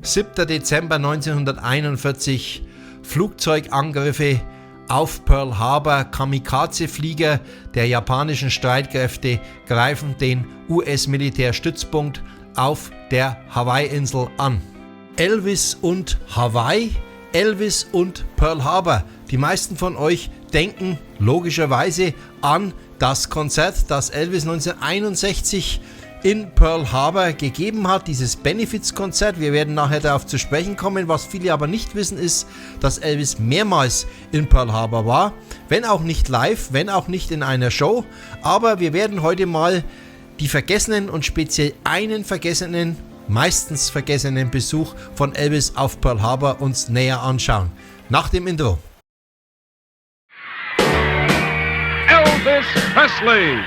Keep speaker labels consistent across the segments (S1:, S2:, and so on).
S1: 7. Dezember 1941, Flugzeugangriffe auf Pearl Harbor. Kamikaze-Flieger der japanischen Streitkräfte greifen den US-Militärstützpunkt auf der Hawaii-Insel an. Elvis und Hawaii, Elvis und Pearl Harbor. Die meisten von euch denken logischerweise an das Konzert, das Elvis 1961 in Pearl Harbor gegeben hat, dieses Benefizkonzert. Wir werden nachher darauf zu sprechen kommen. Was viele aber nicht wissen, ist, dass Elvis mehrmals in Pearl Harbor war, wenn auch nicht live, wenn auch nicht in einer Show. Aber wir werden heute mal die vergessenen und speziell einen vergessenen, meistens vergessenen Besuch von Elvis auf Pearl Harbor uns näher anschauen. Nach dem Intro.
S2: Elvis Presley.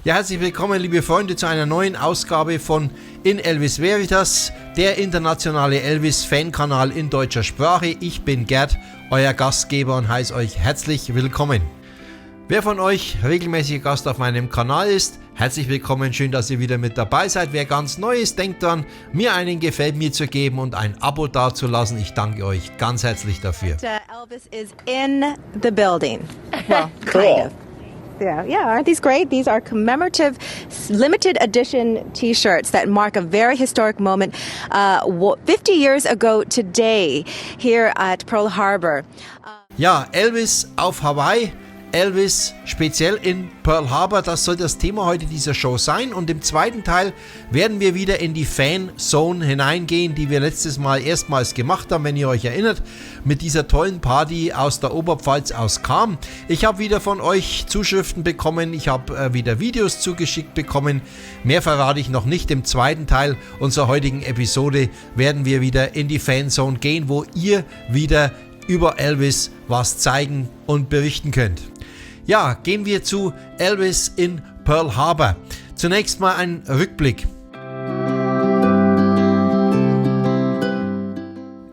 S1: Ja, herzlich willkommen, liebe Freunde, zu einer neuen Ausgabe von In Elvis Veritas, der internationale Elvis-Fan-Kanal in deutscher Sprache. Ich bin Gerd, euer Gastgeber, und heiße euch herzlich willkommen. Wer von euch regelmäßiger Gast auf meinem Kanal ist, herzlich willkommen, schön, dass ihr wieder mit dabei seid. Wer ganz neu ist, denkt dran, mir einen Gefällt mir zu geben und ein Abo dazulassen. Ich danke euch ganz herzlich dafür.
S3: Elvis is in the building. Well,
S2: Cool.
S3: kind of. Yeah, aren't these great? These are commemorative, limited edition T-shirts that mark a very historic moment 50 years ago today here at Pearl Harbor.
S1: Ja, Elvis auf Hawaii, Elvis speziell in Pearl Harbor, das soll das Thema heute dieser Show sein. Und im zweiten Teil werden wir wieder in die Fan-Zone hineingehen, die wir letztes Mal erstmals gemacht haben, wenn ihr euch erinnert, mit dieser tollen Party aus der Oberpfalz aus Cham. Ich habe wieder von euch Zuschriften bekommen, ich habe wieder Videos zugeschickt bekommen. Mehr verrate ich noch nicht. Im zweiten Teil unserer heutigen Episode werden wir wieder in die Fan-Zone gehen, wo ihr wieder über Elvis was zeigen und berichten könnt. Ja, gehen wir zu Elvis in Pearl Harbor. Zunächst mal ein Rückblick.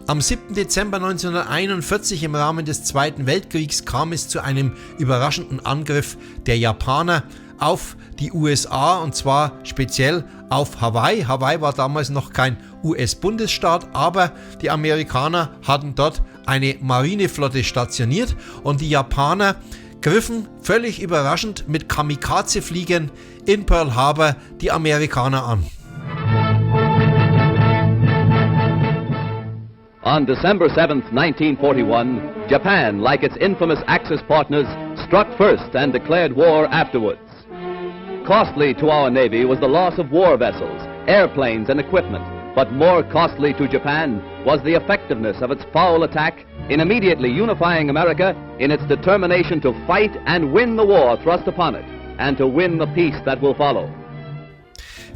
S1: Am 7. Dezember 1941 im Rahmen des Zweiten Weltkriegs kam es zu einem überraschenden Angriff der Japaner auf die USA, und zwar speziell auf Hawaii. Hawaii war damals noch kein US-Bundesstaat, aber die Amerikaner hatten dort eine Marineflotte stationiert und die Japaner griffen völlig überraschend mit Kamikaze-Fliegern in Pearl Harbor die Amerikaner an.
S4: On December 7th, 1941, Japan, like its infamous Axis partners, struck first and declared war afterwards. Costly to our Navy was the loss of war vessels, airplanes and equipment, but more costly to Japan was the effectiveness of its foul attack in immediately unifying America in its determination to fight and win the war thrust upon it, and to win the peace that will follow.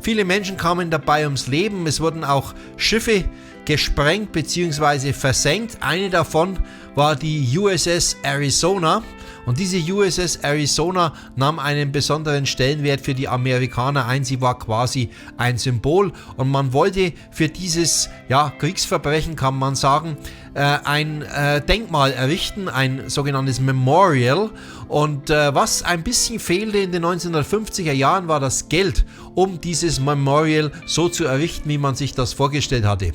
S1: Viele Menschen kamen dabei ums Leben, es wurden auch Schiffe gesprengt bzw. versenkt. Eine davon war die USS Arizona. Und diese USS Arizona nahm einen besonderen Stellenwert für die Amerikaner ein. Sie war quasi ein Symbol und man wollte für dieses Kriegsverbrechen, kann man sagen, ein Denkmal errichten, ein sogenanntes Memorial. Und was ein bisschen fehlte in den 1950er Jahren, war das Geld, um dieses Memorial so zu errichten, wie man sich das vorgestellt hatte.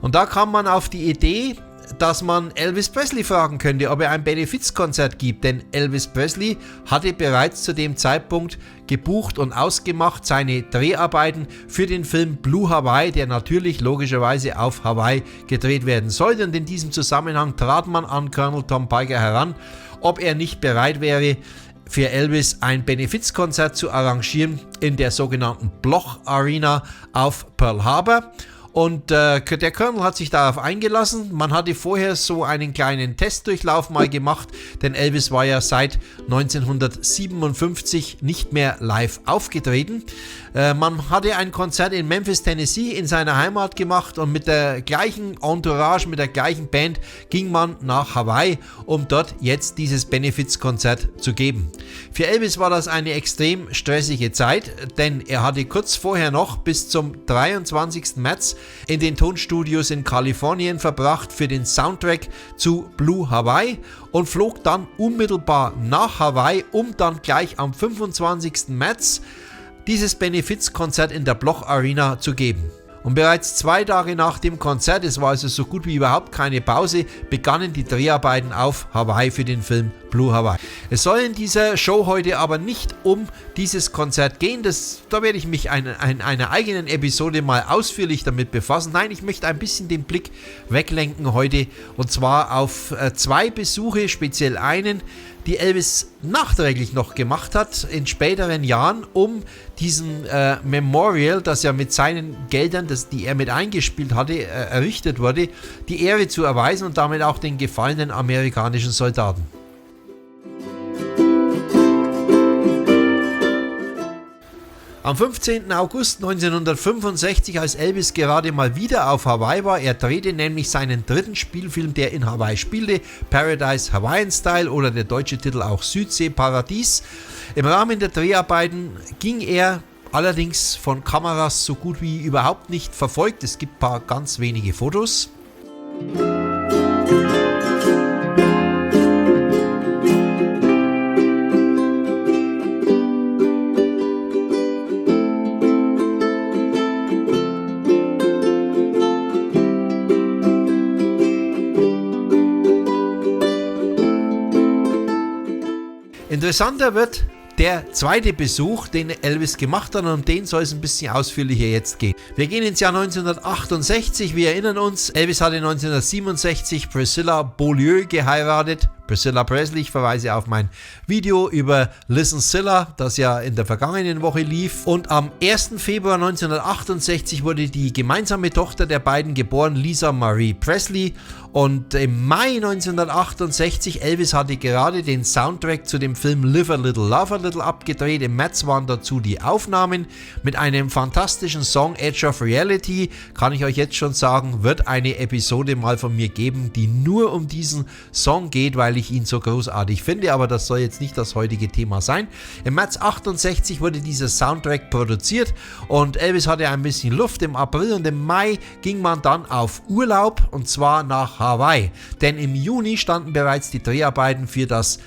S1: Und da kam man auf die Idee, dass man Elvis Presley fragen könnte, ob er ein Benefizkonzert gibt, denn Elvis Presley hatte bereits zu dem Zeitpunkt gebucht und ausgemacht seine Dreharbeiten für den Film Blue Hawaii, der natürlich logischerweise auf Hawaii gedreht werden sollte. Und in diesem Zusammenhang trat man an Colonel Tom Parker heran, ob er nicht bereit wäre, für Elvis ein Benefizkonzert zu arrangieren in der sogenannten Bloch Arena auf Pearl Harbor. Und der Colonel hat sich darauf eingelassen. Man hatte vorher so einen kleinen Testdurchlauf mal gemacht, denn Elvis war ja seit 1957 nicht mehr live aufgetreten. Man hatte ein Konzert in Memphis, Tennessee in seiner Heimat gemacht und mit der gleichen Entourage, mit der gleichen Band ging man nach Hawaii, um dort jetzt dieses Benefizkonzert zu geben. Für Elvis war das eine extrem stressige Zeit, denn er hatte kurz vorher noch bis zum 23. März in den Tonstudios in Kalifornien verbracht für den Soundtrack zu Blue Hawaii und flog dann unmittelbar nach Hawaii, um dann gleich am 25. März dieses Benefizkonzert in der Bloch Arena zu geben. Und bereits 2 Tage nach dem Konzert, es war also so gut wie überhaupt keine Pause, begannen die Dreharbeiten auf Hawaii für den Film Blue Hawaii. Es soll in dieser Show heute aber nicht um dieses Konzert gehen, da werde ich mich in einer eigenen Episode mal ausführlich damit befassen. Nein, ich möchte ein bisschen den Blick weglenken heute, und zwar auf 2 Besuche, speziell einen, die Elvis nachträglich noch gemacht hat in späteren Jahren, um diesen Memorial, das ja mit seinen Geldern, die er mit eingespielt hatte, errichtet wurde, die Ehre zu erweisen und damit auch den gefallenen amerikanischen Soldaten. Am 15. August 1965, als Elvis gerade mal wieder auf Hawaii war, er drehte nämlich seinen 3. Spielfilm, der in Hawaii spielte, Paradise Hawaiian Style oder der deutsche Titel auch Südsee-Paradies. Im Rahmen der Dreharbeiten ging er allerdings von Kameras so gut wie überhaupt nicht verfolgt. Es gibt ein paar ganz wenige Fotos. Interessanter wird der zweite Besuch, den Elvis gemacht hat, und um den soll es ein bisschen ausführlicher jetzt gehen. Wir gehen ins Jahr 1968, wir erinnern uns, Elvis hatte 1967 Priscilla Beaulieu geheiratet. Priscilla Presley, ich verweise auf mein Video über Listen Silla, das ja in der vergangenen Woche lief. Und am 1. Februar 1968 wurde die gemeinsame Tochter der beiden geboren, Lisa Marie Presley. Und im Mai 1968, Elvis hatte gerade den Soundtrack zu dem Film Live a Little, Love a Little abgedreht. Im März waren dazu die Aufnahmen mit einem fantastischen Song, Edge of Reality. Kann ich euch jetzt schon sagen, wird eine Episode mal von mir geben, die nur um diesen Song geht, weil ich ihn so großartig finde, aber das soll jetzt nicht das heutige Thema sein. Im März 68 wurde dieser Soundtrack produziert und Elvis hatte ein bisschen Luft. Im April und im Mai ging man dann auf Urlaub, und zwar nach Hawaii, denn im Juni standen bereits die Dreharbeiten für das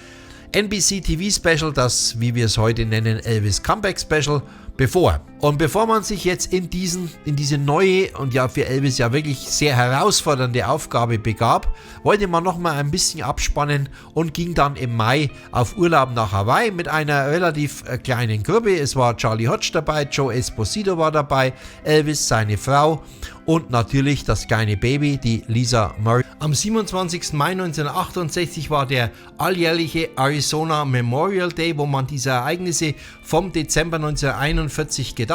S1: NBC TV Special, das, wie wir es heute nennen, Elvis Comeback Special, bevor. Und bevor man sich jetzt in diese neue und ja für Elvis ja wirklich sehr herausfordernde Aufgabe begab, wollte man nochmal ein bisschen abspannen und ging dann im Mai auf Urlaub nach Hawaii mit einer relativ kleinen Gruppe. Es war Charlie Hodge dabei, Joe Esposito war dabei, Elvis, seine Frau und natürlich das kleine Baby, die Lisa Marie. Am 27. Mai 1968 war der alljährliche Arizona Memorial Day, wo man diese Ereignisse vom Dezember 1941 gedachte,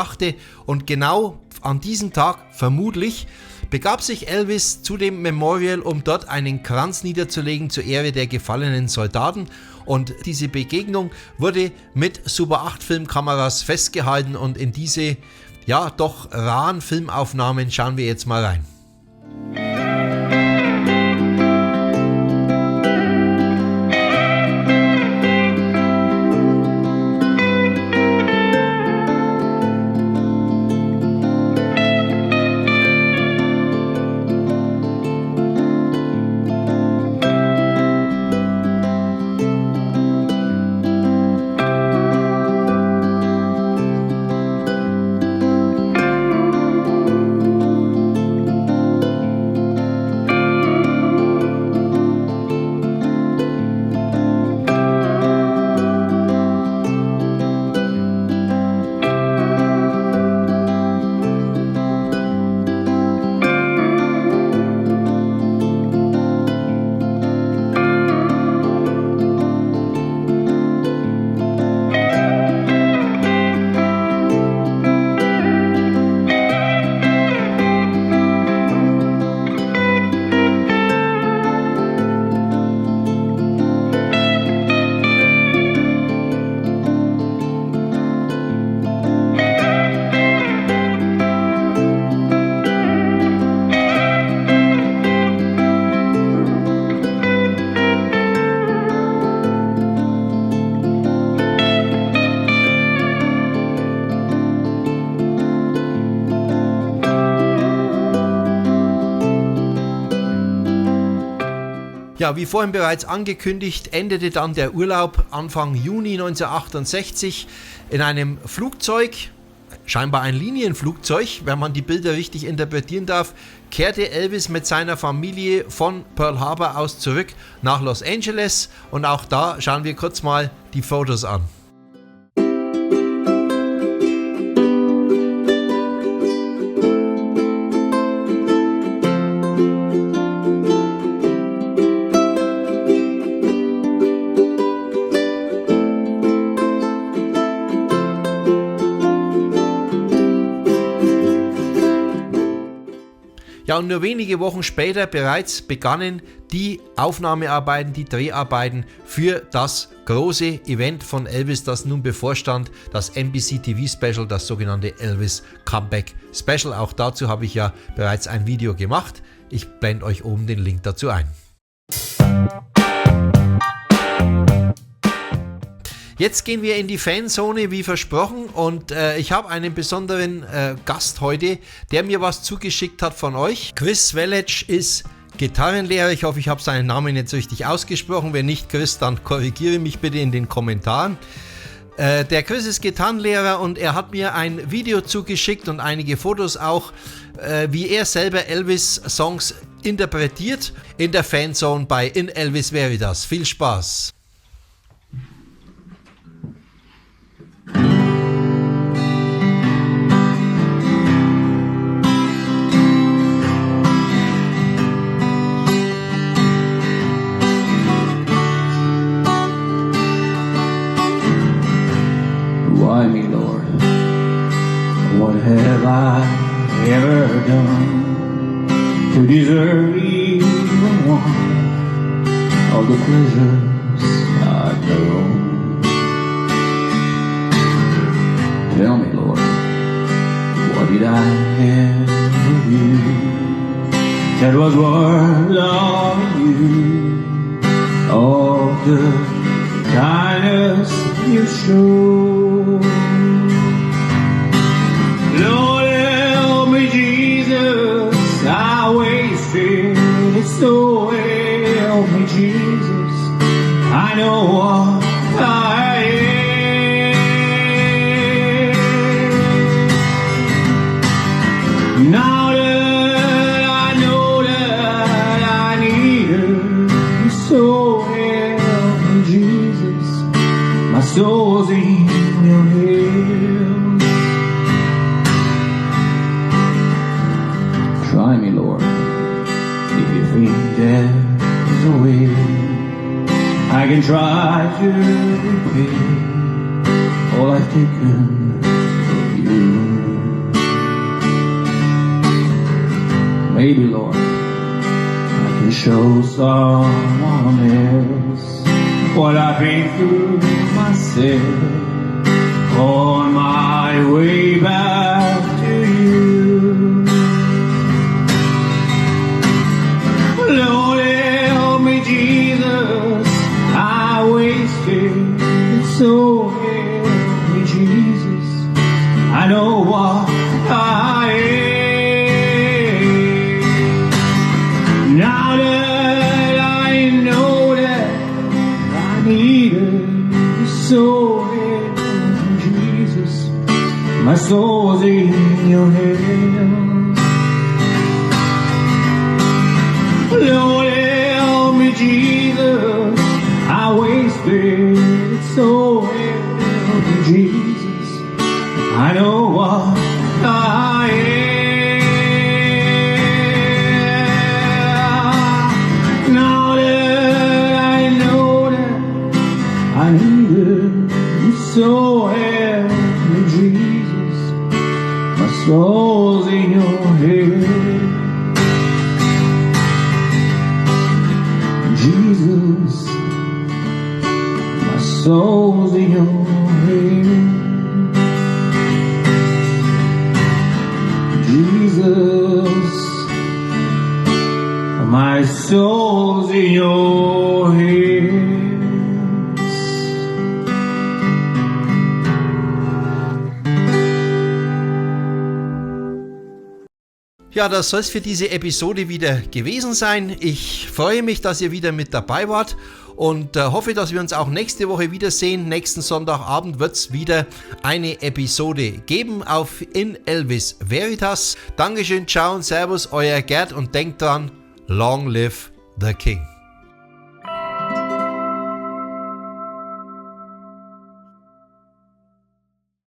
S1: und genau an diesem Tag vermutlich begab sich Elvis zu dem Memorial, um dort einen Kranz niederzulegen zur Ehre der gefallenen Soldaten, und diese Begegnung wurde mit Super 8 Filmkameras festgehalten, und in diese ja doch raren Filmaufnahmen schauen wir jetzt mal rein. Ja, wie vorhin bereits angekündigt, endete dann der Urlaub Anfang Juni 1968 in einem Flugzeug, scheinbar ein Linienflugzeug, wenn man die Bilder richtig interpretieren darf, kehrte Elvis mit seiner Familie von Pearl Harbor aus zurück nach Los Angeles und auch da schauen wir kurz mal die Fotos an. Ja, und nur wenige Wochen später bereits begannen die Aufnahmearbeiten, die Dreharbeiten für das große Event von Elvis, das nun bevorstand, das NBC TV Special, das sogenannte Elvis Comeback Special. Auch dazu habe ich ja bereits ein Video gemacht. Ich blende euch oben den Link dazu ein. Jetzt gehen wir in die Fanzone, wie versprochen, und ich habe einen besonderen Gast heute, der mir was zugeschickt hat von euch. Chris Welech ist Gitarrenlehrer. Ich hoffe, ich habe seinen Namen jetzt richtig ausgesprochen. Wenn nicht, Chris, dann korrigiere mich bitte in den Kommentaren. Der Chris ist Gitarrenlehrer und er hat mir ein Video zugeschickt und einige Fotos auch, wie er selber Elvis-Songs interpretiert in der Fanzone bei In Elvis Veritas. Viel Spaß!
S5: Why me, Lord? What have I ever done to deserve even one of the pleasures I know? Tell me, Lord, what did I ever do that was worth loving you? All the kindness you show. Lord, help me, Jesus, I wasted it, so help me, Jesus, I know what I am. Now that I know that I need you, so help me, Jesus, my soul's in your hands. Try me, Lord, if you think there's a way I can try to repay all I've taken from you. Maybe, Lord, I can show someone else what I've been through myself on my way back to you. Lord, help me, Jesus, I wasted it, so help me, Jesus, I know what I am. Now that I know that I need you, so help me, Jesus, my soul's in your hands. Lord, help me, Jesus, I wasted it, so help me, Jesus, I know what I am. Now that I know that I need you, so help me, Jesus, my soul's in your hands. Jesus, my soul's in your hands. Jesus, my soul's in your hands.
S1: Ja, das soll es für diese Episode wieder gewesen sein. Ich freue mich, dass ihr wieder mit dabei wart und hoffe, dass wir uns auch nächste Woche wiedersehen. Nächsten Sonntagabend wird es wieder eine Episode geben auf In Elvis Veritas. Dankeschön, ciao und servus, euer Gerd und denkt dran, long live the King.